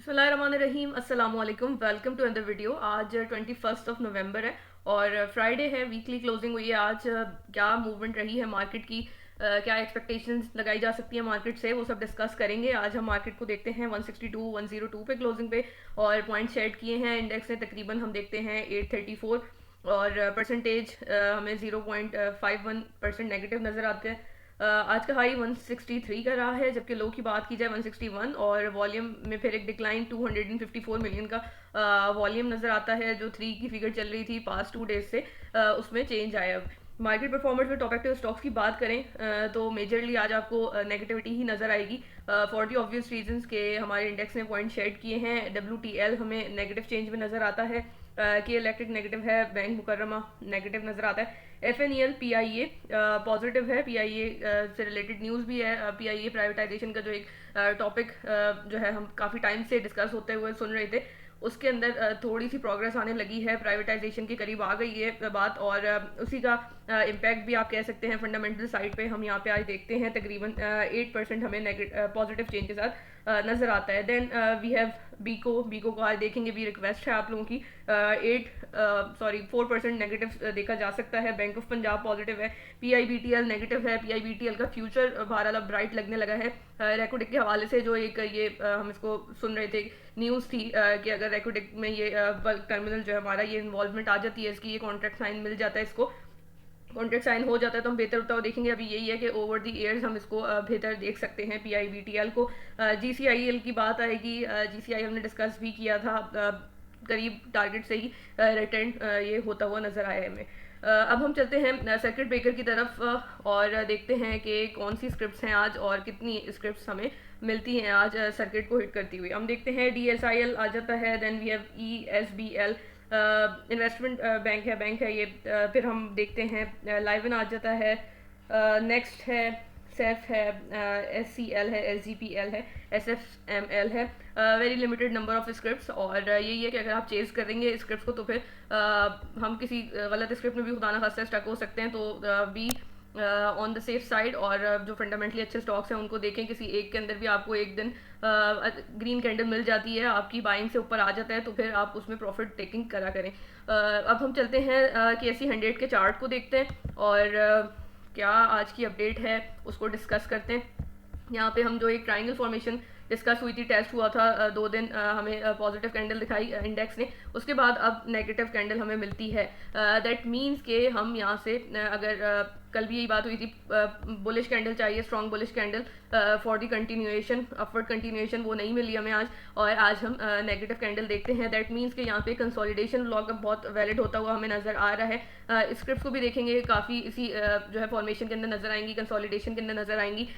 बिस्मिल्लाहिर्रहमानिर्रहीम अस्सलाम वालेकुम। Welcome to another video. आज 21 नवंबर है और फ्राइडे है, वीकली क्लोजिंग हुई है आज। क्या मूवमेंट रही है मार्केट की, क्या एक्सपेक्टेशंस लगाई जा सकती है मार्केट से, वो सब डिस्कस करेंगे। आज हम मार्केट को देखते हैं 162 102 पे क्लोजिंग पे और पॉइंट सेट किए हैं इंडेक्स ने। तकरीबन हम देखते हैं 834 और परसेंटेज हमें 0.51% नेगेटिव नज़र आते हैं। आज का हाई 163 का रहा है, जबकि लो की बात की जाए 161 और वॉल्यूम में फिर एक डिक्लाइन 254 मिलियन का वॉल्यूम नज़र आता है। जो 3 की फिगर चल रही थी पास्ट 2 डेज से, उसमें चेंज आया। अब मार्केट परफॉर्मेंस में टॉप एक्टिव स्टॉक्स की बात करें तो मेजरली आज आपको नेगेटिविटी ही नज़र आएगी फॉर दी ऑब्वियस रीजंस के हमारे इंडेक्स ने पॉइंट शेड किए हैं। WTL हमें नेगेटिव चेंज में नज़र आता है, के इलेक्ट्रिक नेगेटिव है, बैंक मुकर्रमा नेगेटिव नज़र आता है। FNEL PIA पॉजिटिव है, PIA से रिलेटेड न्यूज़ भी है। PIA प्राइवेटाइजेशन का जो एक टॉपिक जो है हम काफ़ी टाइम से डिस्कस होते हुए सुन रहे थे, उसके अंदर थोड़ी सी प्रोग्रेस आने लगी है, प्राइवेटाइजेशन के करीब आ गई है बात और उसी का इम्पैक्ट भी आप कह सकते हैं फंडामेंटल साइड पे। हम यहाँ पे आज देखते हैं तकरीबन 8% हमें पॉजिटिव चेंज के साथ नज़र आता है। देन वी हैव बीको को आज देखेंगे भी, रिक्वेस्ट है आप लोगों की। 4% नेगेटिव देखा जा सकता है। बैंक ऑफ पंजाब पॉजिटिव है, PIBTL नेगेटिव है। PIBTL का फ्यूचर बहरहाल अब ब्राइट लगने लगा है। रेकोडिक के हवाले से जो एक ये हम इसको सुन रहे थे, न्यूज़ थी कि अगर रेकोडिक में ये बल्क टर्मिनल जो है हमारा, ये इन्वॉल्वमेंट आ जाती है इसकी, ये कॉन्ट्रैक्ट साइन मिल जाता है, इसको कॉन्ट्रैक्ट साइन हो जाता है तो हम बेहतर होता हुआ देखेंगे। अभी यही है कि ओवर द ईयर्स हम इसको बेहतर देख सकते हैं PIBTL को। GCIL की बात आएगी, GCIL हमने डिस्कस भी किया था, करीब टारगेट से ही रिटर्न ये होता हुआ नज़र आया है हमें। अब हम चलते हैं सर्किट ब्रेकर की तरफ और देखते हैं कि कौन सी स्क्रिप्ट्स हैं आज और कितनी स्क्रिप्ट्स हमें मिलती हैं आज सर्किट को हिट करती हुई। हम देखते हैं DSIL आ जाता है, then we have ESBL investment bank है ये। फिर हम देखते हैं लाइवन आ जाता है, नेक्स्ट है, सेफ है, SCL है, SGPL है, SFML है। Very limited number of scripts और यही है कि अगर आप चेज करेंगे स्क्रिप्ट्स को तो फिर हम किसी गलत स्क्रिप्ट में भी खुदा ना खास्ता स्टक हो सकते हैं। तो be on the safe side और जो फंडामेंटली अच्छे स्टॉक्स हैं उनको देखें। किसी एक के अंदर भी आपको एक दिन ग्रीन कैंडल मिल जाती है, आपकी बाइंग से ऊपर आ जाता है, तो फिर आप उसमें प्रॉफिट टेकिंग करा करें। अब हम चलते हैं KSE 100 के चार्ट को देखते हैं और क्या आज की अपडेट है उसको डिस्कस करते हैं। यहाँ पे हम जो एक ट्राइंगल फॉर्मेशन डिस्कस हुई थी, टेस्ट हुआ था 2 दिन, हमें पॉजिटिव कैंडल दिखाई इंडेक्स ने, उसके बाद अब नेगेटिव कैंडल हमें मिलती है। दैट मीन्स के हम यहाँ से अगर कल भी यही बात हुई थी, बुलिश कैंडल चाहिए, strong bullish candle for the continuation, upward continuation, वो नहीं मिली हमें आज और आज हम नेगेटिव कैंडल देखते हैं। दैट मीन्स कि यहाँ पे कंसोलिडेशन ब्लॉक अब बहुत वैलिड होता हुआ हमें नज़र आ रहा है। स्क्रिप्ट को भी देखेंगे, काफ़ी इसी जो है फॉर्मेशन के अंदर नज़र आएंगी, कंसोलिडेशन के अंदर नज़र आएंगी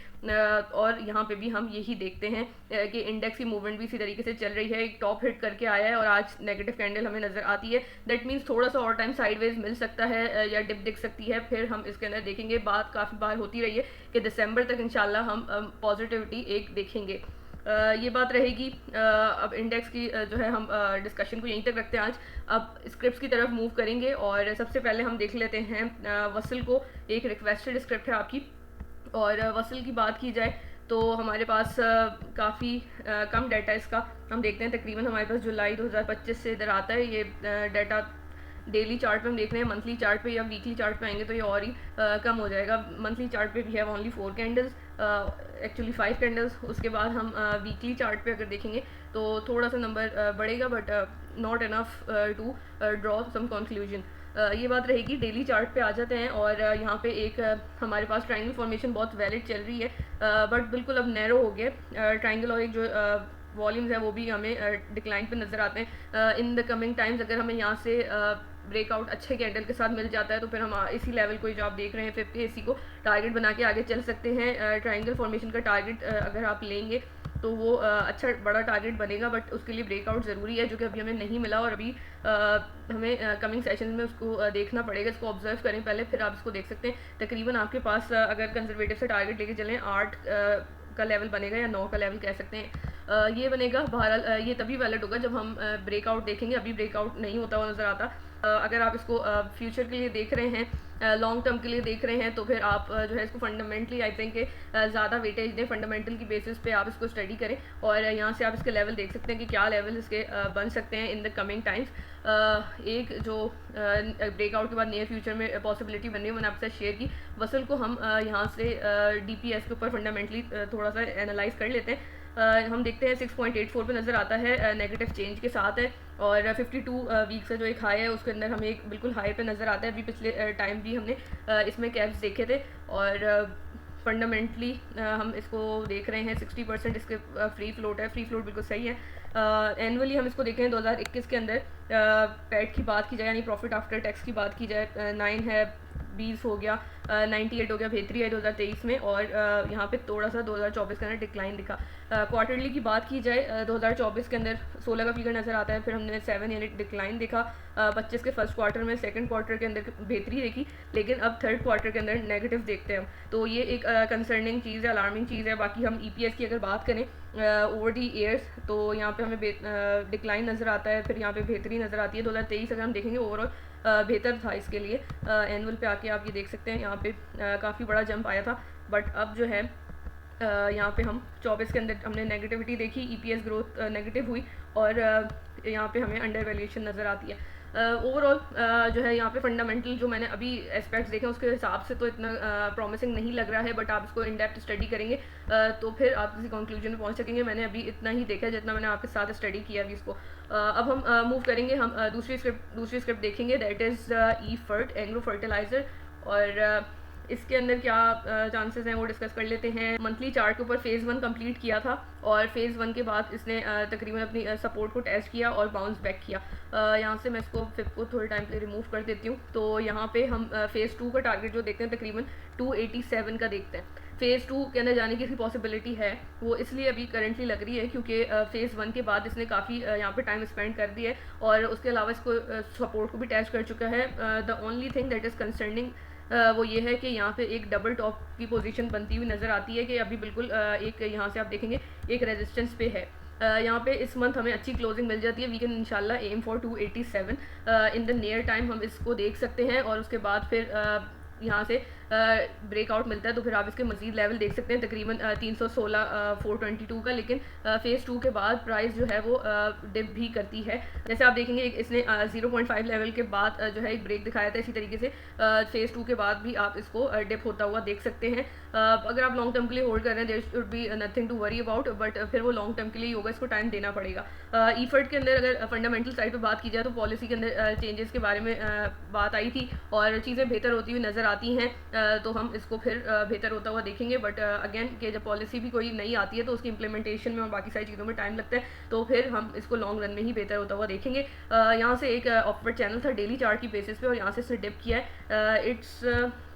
और यहाँ पे भी हम यही देखते हैं कि इंडेक्स की मूवमेंट भी इसी तरीके से चल रही है, एक टॉप हिट करके आया है और आज नेगेटिव कैंडल हमें नज़र आती है। दैट मीन्स थोड़ा सा और टाइम साइडवेज मिल सकता है या डिप दिख सकती है, फिर हम इसके अंदर देखेंगे। बात काफ़ी बार होती रही है कि दिसंबर तक इंशाल्लाह हम पॉजिटिविटी एक देखेंगे, ये बात रहेगी। अब इंडेक्स की जो है हम डिस्कशन को यहीं तक रखते हैं आज। अब स्क्रिप्ट्स की तरफ मूव करेंगे और सबसे पहले हम देख लेते हैं वसल को। एक रिक्वेस्टेड स्क्रिप्ट है आपकी और वसल की बात की जाए तो हमारे पास काफ़ी कम डाटा इसका हम देखते हैं। तकरीबन हमारे पास जुलाई 2025 से इधर आता है ये डाटा। डेली चार्ट पे हम देख रहे हैं, मंथली चार्ट पे या वीकली चार्ट पे आएंगे तो ये और ही कम हो जाएगा। मंथली चार्ट पे we have only 4 candles, actually 5 candles. उसके बाद हम वीकली चार्ट पे अगर देखेंगे तो थोड़ा सा नंबर बढ़ेगा, but not enough to draw some conclusion. ये बात रहेगी। डेली चार्ट पे आ जाते हैं और यहाँ पे एक हमारे पास ट्राइंगल फॉर्मेशन बहुत वैलिड चल रही है, बट बिल्कुल अब नैरो हो गया ट्राइंगल और एक जो वॉल्यूम्स है वो भी हमें डिक्लाइन पे नज़र आते हैं। इन द कमिंग टाइम्स अगर हमें यहाँ से ब्रेकआउट अच्छे कैंडल के साथ मिल जाता है तो फिर हम इसी लेवल को जो आप देख रहे हैं 50 AC को टारगेट बना के आगे चल सकते हैं। ट्राइंगल फॉर्मेशन का टारगेट अगर आप लेंगे तो वो अच्छा बड़ा टारगेट बनेगा, बट उसके लिए ब्रेकआउट ज़रूरी है जो कि अभी हमें नहीं मिला और अभी हमें कमिंग सेशन में उसको देखना पड़ेगा। इसको ऑब्जर्व करें पहले, फिर आप इसको देख सकते हैं। तकरीबन आपके पास अगर कंजर्वेटिव से टारगेट लेके चलें 8 का लेवल बनेगा या 9 का लेवल कह सकते हैं, ये बनेगा। बहरहाल ये तभी वैलिड होगा जब हम ब्रेकआउट देखेंगे, अभी ब्रेकआउट नहीं होता हुआ नज़र आता। अगर आप इसको फ्यूचर के लिए देख रहे हैं, लॉन्ग टर्म के लिए देख रहे हैं, तो फिर आप जो है इसको फंडामेंटली आई थिंक ज़्यादा वेटेज दें, फंडामेंटल की बेसिस पे आप इसको स्टडी करें और यहाँ से आप इसके लेवल देख सकते हैं कि क्या लेवल इसके बन सकते हैं इन द कमिंग टाइम्स। एक जो ब्रेकआउट के बाद नियर फ्यूचर में पॉसिबिलिटी बनी है मैंने आपके साथ शेयर की। वसल को हम यहाँ से DPS के ऊपर फंडामेंटली थोड़ा सा एनालाइज कर लेते हैं। हम देखते हैं 6.84 पे नज़र आता है, नेगेटिव चेंज के साथ है और 52 वीक से जो एक हाई है उसके अंदर हमें एक बिल्कुल हाई पे नज़र आता है। अभी पिछले टाइम भी हमने इसमें कैप्स देखे थे और फंडामेंटली हम इसको देख रहे हैं 60% इसके फ्री फ्लोट है, फ्री फ्लोट बिल्कुल सही है। एनुअली हम इसको देखें 2021 के अंदर पैट की बात की जाए यानी प्रॉफिट आफ्टर टैक्स की बात की जाए, 9 है, 20 हो गया, 98 हो गया, बेहतरी है 2023 में और यहाँ पे थोड़ा सा 2024 के अंदर डिक्लाइन दिखा। क्वार्टरली की बात की जाए 2024 के अंदर 16 का फिगर नज़र आता है, फिर हमने 7 यानी डिक्लाइन देखा। 25 के फर्स्ट क्वार्टर में, सेकंड क्वार्टर के अंदर बेहतरी देखी, लेकिन अब थर्ड क्वार्टर के अंदर नेगेटिव देखते हैं। तो ये एक कंसर्निंग चीज़ है, अलार्मिंग चीज़ है। बाकी हम EPS की अगर बात करें ओवर दी ईयर्स तो यहाँ पे हमें डिक्लाइन नज़र आता है, फिर यहाँ पे बेहतरी नज़र आती है। 2023 अगर हम देखेंगे ओवरऑल बेहतर था इसके लिए। एनुअल पे आके आप ये देख सकते हैं यहाँ पे काफ़ी बड़ा जंप आया था, बट अब जो है यहाँ पे हम 24 के अंदर हमने नेगेटिविटी देखी, EPS ग्रोथ नेगेटिव हुई और यहाँ पे हमें अंडर वैल्यूएशन नज़र आती है। ओवरऑल जो है यहाँ पे फंडामेंटल जो मैंने अभी एस्पेक्ट्स देखे उसके हिसाब से तो इतना प्रॉमिसिंग नहीं लग रहा है, बट आप इसको इन डेप्थ स्टडी करेंगे तो फिर आप किसी कंक्लूजन में पहुँच सकेंगे। मैंने अभी इतना ही देखा जितना मैंने आपके साथ स्टडी किया अभी इसको। अब हम मूव करेंगे, हम दूसरी स्क्रिप्ट देखेंगे, that is EFERT agro fertiliser और इसके अंदर क्या चांसेस हैं वो डिस्कस कर लेते हैं। मंथली चार्ट के ऊपर फेज़ 1 कंप्लीट किया था और फेज़ 1 के बाद इसने तकरीबन अपनी सपोर्ट को टेस्ट किया और बाउंस बैक किया। यहाँ से मैं इसको फिप को थोड़े टाइम के लिए रिमूव कर देती हूँ। तो यहाँ पे हम फेज़ 2 का टारगेट जो देखते हैं तकरीबन 287 का देखते हैं। फेज़ 2 के अंदर जाने की इसकी पॉसिबिलिटी है, वो इसलिए अभी करंटली लग रही है क्योंकि फेज़ 1 के बाद इसने काफ़ी यहाँ पे टाइम स्पेंड कर दिया है और उसके अलावा इसको सपोर्ट को भी टेस्ट कर चुका है। The only thing that is concerning वो ये है कि यहाँ पे एक डबल टॉप की पोजीशन बनती हुई नज़र आती है कि अभी बिल्कुल एक यहाँ से आप देखेंगे एक रेजिस्टेंस पे है। यहाँ पे इस मंथ हमें अच्छी क्लोजिंग मिल जाती है, वी कैन इंशाल्लाह aim for 287 in the near time हम इसको देख सकते हैं और उसके बाद फिर यहाँ से ब्रेकआउट मिलता है तो फिर आप इसके मजीद लेवल देख सकते हैं तकरीबन 316 422 का। लेकिन फेज़ 2 के बाद प्राइस जो है वो डिप भी करती है। जैसे आप देखेंगे इसने 0.5 लेवल के बाद जो है एक ब्रेक दिखाया था, इसी तरीके से फेज़ 2 के बाद भी आप इसको डिप होता हुआ देख सकते हैं। अगर आप लॉन्ग टर्म के लिए होल्ड कर रहे हैं there should be nothing to worry about, but फिर वो लॉन्ग टर्म के लिए होगा, इसको टाइम देना पड़ेगा। EFERT के अंदर अगर फंडामेंटल साइड पर बात की जाए तो पॉलिसी के अंदर चेंजेस के बारे में बात आई थी और चीज़ें बेहतर होती हुई नज़र आती हैं, तो हम इसको फिर बेहतर होता हुआ देखेंगे। बट अगेन कि जब पॉलिसी भी कोई नई आती है तो उसकी इंप्लीमेंटेशन में और बाकी सारी चीज़ों में टाइम लगता है, तो फिर हम इसको लॉन्ग रन में ही बेहतर होता हुआ देखेंगे। यहाँ से एक अपवर्ड चैनल था डेली चार्ट की बेसिस पे और यहाँ से इसने डिप किया है। इट्स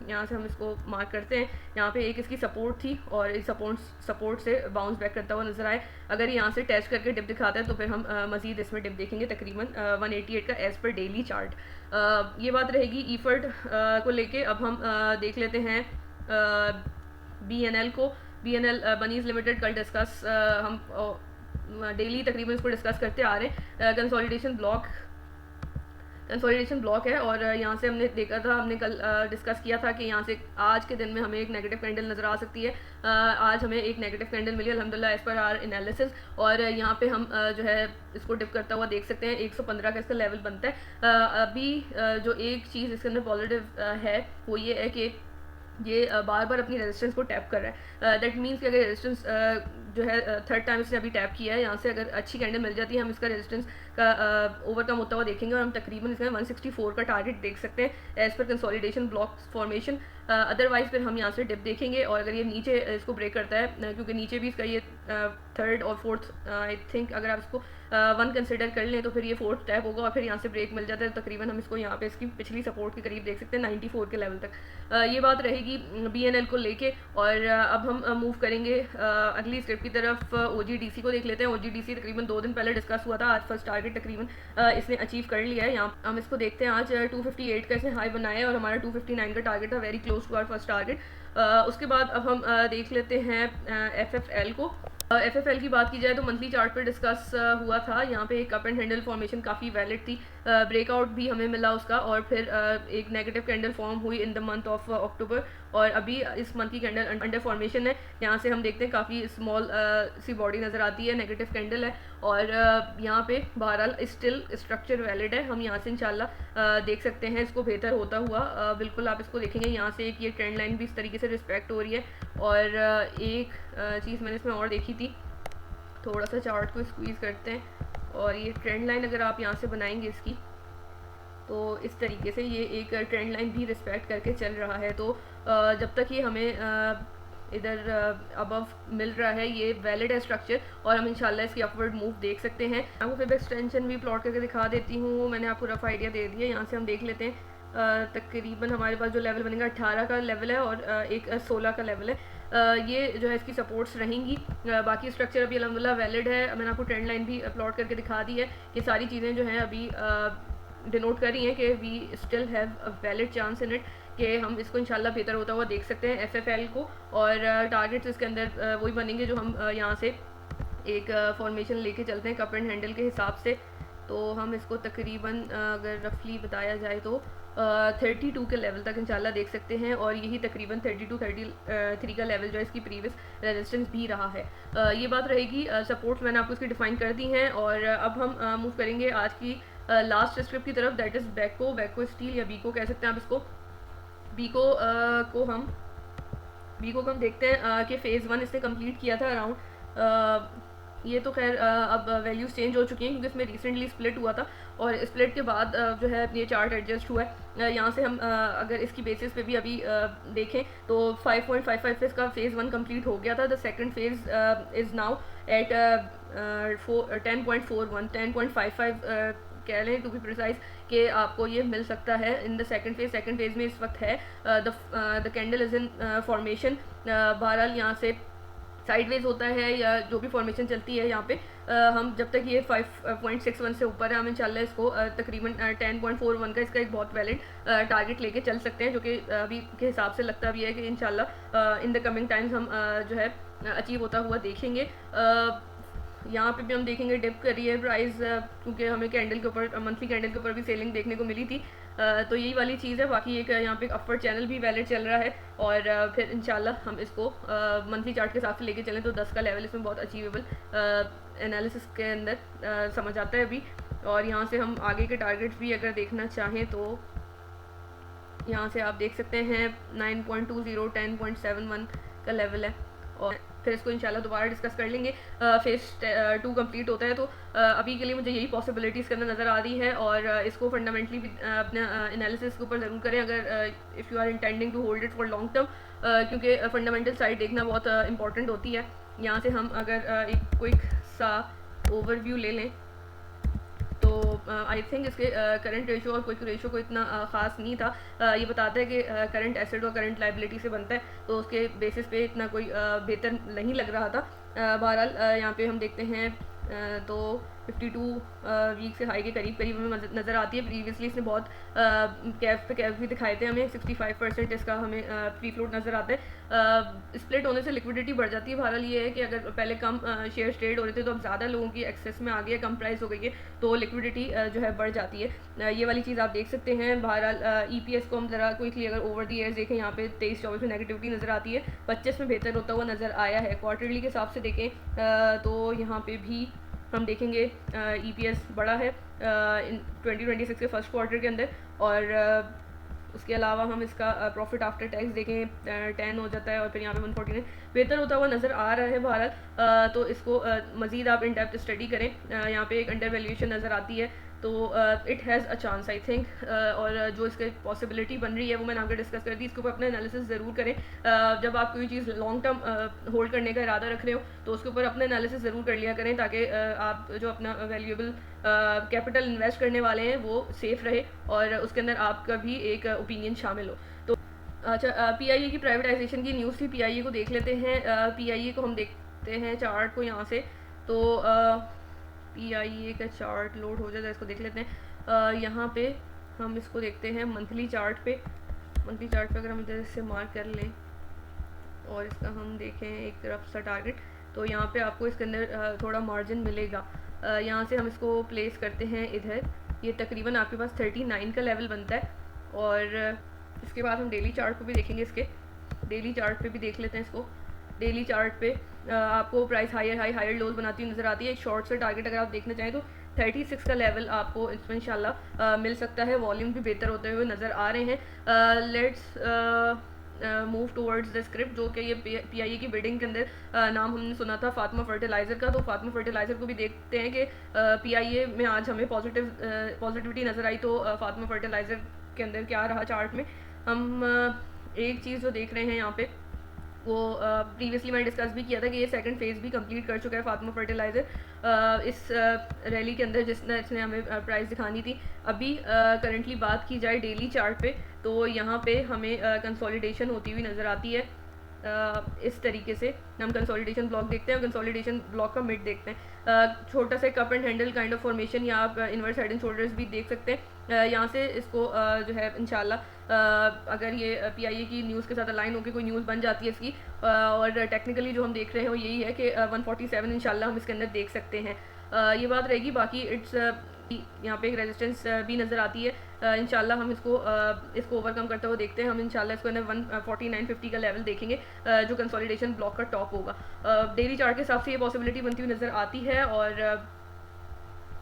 यहाँ से हम इसको मार्क करते हैं, यहाँ पे एक इसकी सपोर्ट थी और इस सपोर्ट से बाउंस बैक करता हुआ नजर आए। अगर यहाँ से टेस्ट करके डिप दिखाता है तो फिर हम मजीद इसमें डिप देखेंगे तकरीबन 188 का एज पर डेली चार्ट। ये बात रहेगी EFERT को लेके। अब हम देख लेते हैं BNL को। BNL बनीज लिमिटेड कल डिस्कस हम डेली तकरीबन इसको डिस्कस करते आ रहे हैं। कंसोलिडेशन ब्लॉक है और यहाँ से हमने देखा था, हमने कल डिस्कस किया था कि यहाँ से आज के दिन में हमें एक नेगेटिव कैंडल नज़र आ सकती है। आज हमें एक नेगेटिव कैंडल मिली अल्हम्दुलिल्लाह एज़ पर आवर एनालिसिस और यहाँ पे हम जो है इसको डिप करता हुआ देख सकते हैं। 115 का इसका लेवल बनता है। अभी जो एक चीज़ इसके अंदर पॉजिटिव है वो ये है कि ये बार बार अपनी रेजिस्टेंस को टैप कर रहा है। दैट मीन्स कि अगर रेजिस्टेंस जो है थर्ड टाइम इसने अभी टैप किया है, यहाँ से अगर अच्छी कैंडल मिल जाती है हम इसका रेजिस्टेंस का ओवरकम होता हुआ देखेंगे और हम तकरीबन इसमें 164 का टारगेट देख सकते हैं as per consolidation block formation. Otherwise फिर हम यहाँ से डिप देखेंगे और अगर ये नीचे इसको ब्रेक करता है, क्योंकि नीचे भी इसका ये थर्ड और फोर्थ आई थिंक अगर आप इसको 1 कंसिडर कर लें तो फिर ये फोर्थ टैप होगा और फिर यहाँ से ब्रेक मिल जाता है, तकरीबन हम इसको यहाँ पे इसकी पिछली सपोर्ट के करीब देख सकते हैं 94 के लेवल तक। ये बात रहेगी BNL को लेके और अब हम मूव करेंगे अगली स्क्रिप्ट की तरफ। OGDC को देख लेते हैं। OGDC तकरीबन 2 दिन पहले डिस्कस हुआ था, आज फर्स्ट टारगेट तकरीबन इसने अचीव कर लिया है। यहाँ हम इसको देखते हैं, आज 258 का इसने हाई बनाया है और हमारा 259 का टारगेट था, very close to our first target. उसके बाद अब हम देख लेते हैं FFL को। एफएफएल की बात की जाए तो मंथली चार्ट पे डिस्कस हुआ था, यहाँ पे एक कप एंड हैंडल फॉर्मेशन काफ़ी वैलिड थी, ब्रेकआउट भी हमें मिला उसका, और फिर एक नेगेटिव कैंडल फॉर्म हुई in the month of October, और अभी इस मंथ की कैंडल अंडर फॉर्मेशन है। यहाँ से हम देखते हैं काफ़ी स्मॉल सी बॉडी नज़र आती है, नेगेटिव कैंडल है, और यहाँ पे बहरहाल स्टिल स्ट्रक्चर वैलिड है। हम यहाँ से इंशाल्लाह देख सकते हैं इसको बेहतर होता हुआ, बिल्कुल आप इसको देखेंगे यहाँ से एक ये ट्रेंड लाइन भी इस तरीके से रिस्पेक्ट हो रही है। और एक चीज़ मैंने इसमें और देखी थी, थोड़ा सा चार्ट को स्क्वीज़ करते हैं, और ये ट्रेंड लाइन अगर आप यहाँ से बनाएंगे इसकी, तो इस तरीके से ये एक ट्रेंड लाइन भी रिस्पेक्ट करके चल रहा है। तो जब तक ये हमें इधर अबव मिल रहा है, ये वैलिड है स्ट्रक्चर, और हम इंशाल्लाह इसकी अपवर्ड मूव देख सकते हैं। आपको फिर एक्सटेंशन भी प्लॉट करके दिखा देती हूँ, मैंने आपको रफ आइडिया दे दिया। यहाँ से हम देख लेते हैं तकरीबन हमारे पास जो लेवल बनेगा 18 का लेवल है, और एक 16 का लेवल है। ये जो है इसकी सपोर्ट्स रहेंगी। बाकी स्ट्रक्चर अभी अल्हम्दुलिल्लाह वैलिड है। मैंने आपको ट्रेंड लाइन भी प्लॉट करके दिखा दी है। ये सारी चीज़ें जो हैं अभी डिनोट कर रही हैं कि we still have a valid chance in it, कि हम इसको इंशाल्लाह बेहतर होता हुआ देख सकते हैं एफएफएल को। और टारगेट्स इसके अंदर वही बनेंगे जो हम यहाँ से एक फॉर्मेशन लेके चलते हैं कप एंड हैंडल के हिसाब से। तो हम इसको तकरीबन अगर रफली बताया जाए तो 32 के लेवल तक इंशाल्लाह देख सकते हैं, और यही तकरीबन 32-33 का लेवल जो है इसकी प्रीवियस रेजिस्टेंस भी रहा है। ये बात रहेगी। सपोर्ट्स मैंने आपको इसकी डिफाइन कर दी हैं, और अब हम मूव करेंगे आज की लास्ट स्क्रिप्ट की तरफ, दैट इज़ बैको स्टील या बीको कह सकते हैं आप इसको। बीको को हम देखते हैं कि फ़ेज़ 1 इसने कंप्लीट किया था अराउंड, ये तो खैर अब वैल्यूज़ चेंज हो चुकी हैं क्योंकि इसमें रिसेंटली स्प्लिट हुआ था, और स्प्लिट के बाद जो है ये चार्ट एडजस्ट हुआ है। यहाँ से हम अगर इसकी बेसिस पे भी अभी देखें तो 5.55 पे इसका फ़ेज़ 1 कंप्लीट हो गया था। The second phase is now at 10.55 कह लें टू बी प्रिसाइज, कि आपको ये मिल सकता है इन द सेकंड फेज़ में इस वक्त है। The candle is in formation. बहरहाल यहाँ से साइडवेज होता है या जो भी फॉर्मेशन चलती है, यहाँ पे हम जब तक ये 5.61 से ऊपर है, हम इंशाल्लाह इसको तकरीबन 10.41 का इसका एक बहुत वैलिड टारगेट लेके चल सकते हैं, जो कि अभी के हिसाब से लगता भी है कि इंशाल्लाह इन द कमिंग टाइम्स हम जो है अचीव होता हुआ देखेंगे। यहाँ पे भी हम देखेंगे डिप कर रही है प्राइस, क्योंकि हमें कैंडल के ऊपर मंथली कैंडल के ऊपर भी सेलिंग देखने को मिली थी। तो यही वाली चीज़ है। बाकी एक यहाँ पे अपवर्ड चैनल भी वैलिड चल रहा है, और फिर इंशाल्लाह हम इसको मंथली चार्ट के हिसाब से लेके चलें तो 10 का लेवल इसमें बहुत अचीवेबल एनालिसिस के अंदर समझ आता है अभी। और यहाँ से हम आगे के टारगेट्स भी अगर देखना चाहें तो यहाँ से आप देख सकते हैं 9.20 10.71 का लेवल है, और फिर इसको इंशाल्लाह दोबारा डिस्कस कर लेंगे। फेज़ 2 कंप्लीट होता है, तो अभी के लिए मुझे यही पॉसिबिलिटीज़ के अंदर नज़र आ रही है, और इसको फंडामेंटली भी अपने एनालिसिस के ऊपर ज़रूर करें अगर if you are intending to hold it for long term, क्योंकि फंडामेंटल साइड देखना बहुत इंपॉर्टेंट होती है। यहाँ से हम अगर एक क्विक सा ओवरव्यू ले लें तो आई थिंक इसके करंट रेशो और क्विक रेशो को इतना ख़ास नहीं था। ये बताता है कि करंट एसेट और करंट लाइबिलिटी से बनता है, तो उसके बेसिस पे इतना कोई बेहतर नहीं लग रहा था। बहरहाल यहाँ पे हम देखते हैं तो 52 वीक से हाई के करीब हमें नज़र आती है। प्रीवियसली इसने बहुत कैफ भी दिखाए थे हमें, 65% इसका हमें फ्री फ्लोट नज़र आता है। स्प्लिट होने से लिक्विडिटी बढ़ जाती है। बहरहाल ये है कि अगर पहले कम शेयर ट्रेड हो रहे थे तो अब ज़्यादा लोगों की एक्सेस में आ गई है, कम प्राइस हो गई है, तो लिक्विडिटी जो है बढ़ जाती है। ये वाली चीज़ आप देख सकते हैं। बहरहाल EPS को हम ज़रा क्विकली अगर ओवर दी ईयर्स देखें, यहाँ पे 23-24 में नेगेटिविटी नज़र आती है, 25 में बेहतर होता हुआ नज़र आया है। क्वार्टरली के हिसाब से देखें तो यहाँ पे भी हम देखेंगे EPS बड़ा है 2026 के फर्स्ट क्वार्टर के अंदर, और उसके अलावा हम इसका प्रॉफिट आफ्टर टैक्स देखें 10 हो जाता है, और फिर यहाँ पे 149 बेहतर होता हुआ नज़र आ रहा है। बहरहाल तो इसको मज़ीद आप इन डेप्थ स्टडी करें। यहाँ पे एक अंडर वैल्यूएशन नज़र आती है, तो it has a chance I think, और जो इसके पॉसिबिलिटी बन रही है वो मैंने आपको डिस्कस कर दी। इसके ऊपर अपना एनालिसिस ज़रूर करें। जब आप कोई चीज़ लॉन्ग टर्म होल्ड करने का इरादा रख रहे हो तो उसके ऊपर अपना एनालिसिस ज़रूर कर लिया करें, ताकि आप जो अपना वैल्यूएबल कैपिटल इन्वेस्ट करने वाले हैं वो सेफ़ रहे और उसके अंदर आपका भी एक ओपिनियन शामिल हो। तो अच्छा, PIA की प्राइवेटाइजेशन की न्यूज़ थी, PIA को देख लेते हैं। PIA को हम देखते हैं चार्ट को यहाँ से, तो PIA का चार्ट लोड हो जाता है, इसको देख लेते हैं। यहाँ पे हम इसको देखते हैं मंथली चार्ट पे। मंथली चार्ट पे अगर हम इधर से मार्क कर लें और इसका हम देखें एक तरफ सा टारगेट, तो यहाँ पे आपको इसके अंदर थोड़ा मार्जिन मिलेगा। यहाँ से हम इसको प्लेस करते हैं इधर, ये तकरीबन आपके पास 39 का लेवल बनता है। और इसके बाद हम डेली चार्ट को भी देखेंगे, इसके डेली चार्ट पे भी देख लेते हैं इसको। डेली चार्ट पे आपको प्राइस हायर लोज बनाती हुई नज़र आती है। एक शॉर्ट से टारगेट अगर आप देखना चाहें तो 36 का लेवल आपको इसमें इंशाल्लाह मिल सकता है। वॉल्यूम भी बेहतर होते हुए नज़र आ रहे हैं। Let's move towards the script, जो कि ये पीआईए की बिल्डिंग के अंदर नाम हमने सुना था फातिमा फर्टिलाइज़र का। तो फातिमा फर्टिलाइज़र को भी देखते हैं कि पीआईए में आज हमें पॉजिटिविटी नज़र आई। तो फातिमा फर्टिलाइज़र के अंदर क्या रहा चार्ट में। हम एक चीज़ जो देख रहे हैं यहाँ पे, वो प्रीवियसली मैंने डिस्कस भी किया था कि ये सेकंड फेज़ भी कंप्लीट कर चुका है फातिमा फर्टिलाइज़र इस रैली के अंदर, इसने हमें प्राइस दिखानी थी। अभी करंटली बात की जाए डेली चार्ट पे, तो यहाँ पे हमें कंसोलिडेशन होती हुई नज़र आती है। इस तरीके से हम कंसोलिडेशन ब्लॉक देखते हैं, कंसोलिडेशन ब्लॉक का मिड देखते हैं। छोटा सा cup and handle kind of formation, या आप इनवर्स हेड एंड शोल्डर्स भी देख सकते हैं। यहाँ से इसको जो है इंशाल्लाह अगर ये पीआईए की न्यूज़ के साथ अलाइन होकर कोई न्यूज़ बन जाती है इसकी, और टेक्निकली जो हम देख रहे हैं वो यही है कि 147 इंशाल्लाह हम इसके अंदर देख सकते हैं। ये बात रहेगी। बाकी इट्स यहाँ पे एक रेजिस्टेंस भी नज़र आती है। इंशाल्लाह हम इसको ओवरकम करते हुए देखते हैं। हम इंशाल्लाह इसको अंदर 149.50 का लेवल देखेंगे, जो कंसोलिडेशन ब्लॉक का टॉप होगा। डेली चार्ट के हिसाब से ये पॉसिबिलिटी बनती हुई नज़र आती है। और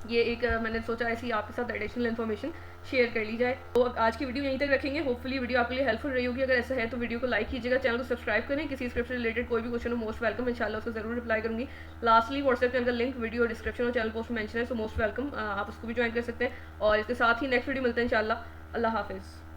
ये एक मैंने सोचा ऐसी आपके साथ एडिशनल इन्फॉर्मेशन शेयर कर ली जाए। तो अब आज की वीडियो यहीं तक रखेंगे। होपफुली वीडियो आपके लिए हेल्पफुल रही होगी। अगर ऐसा है तो वीडियो को लाइक कीजिएगा, चैनल को सब्सक्राइब करें। किसी स्क्रिप्ट से रिलेटेड कोई भी क्वेश्चन हो, मोस्ट वेलकम, इंशाल्लाह उसको जरूर रिप्लाई करूंगी। लास्टली व्हाट्सएप चैनल का लिंक वीडियो डिस्क्रिप्शन और चैनल पोस्ट में मेंशन है, सो मोस्ट वेलकम, आप उसको भी ज्वाइन कर सकते हैं। और इसके साथ ही नेक्स्ट वीडियो मिलते हैं इंशाल्लाह। अल्लाह हाफिज़।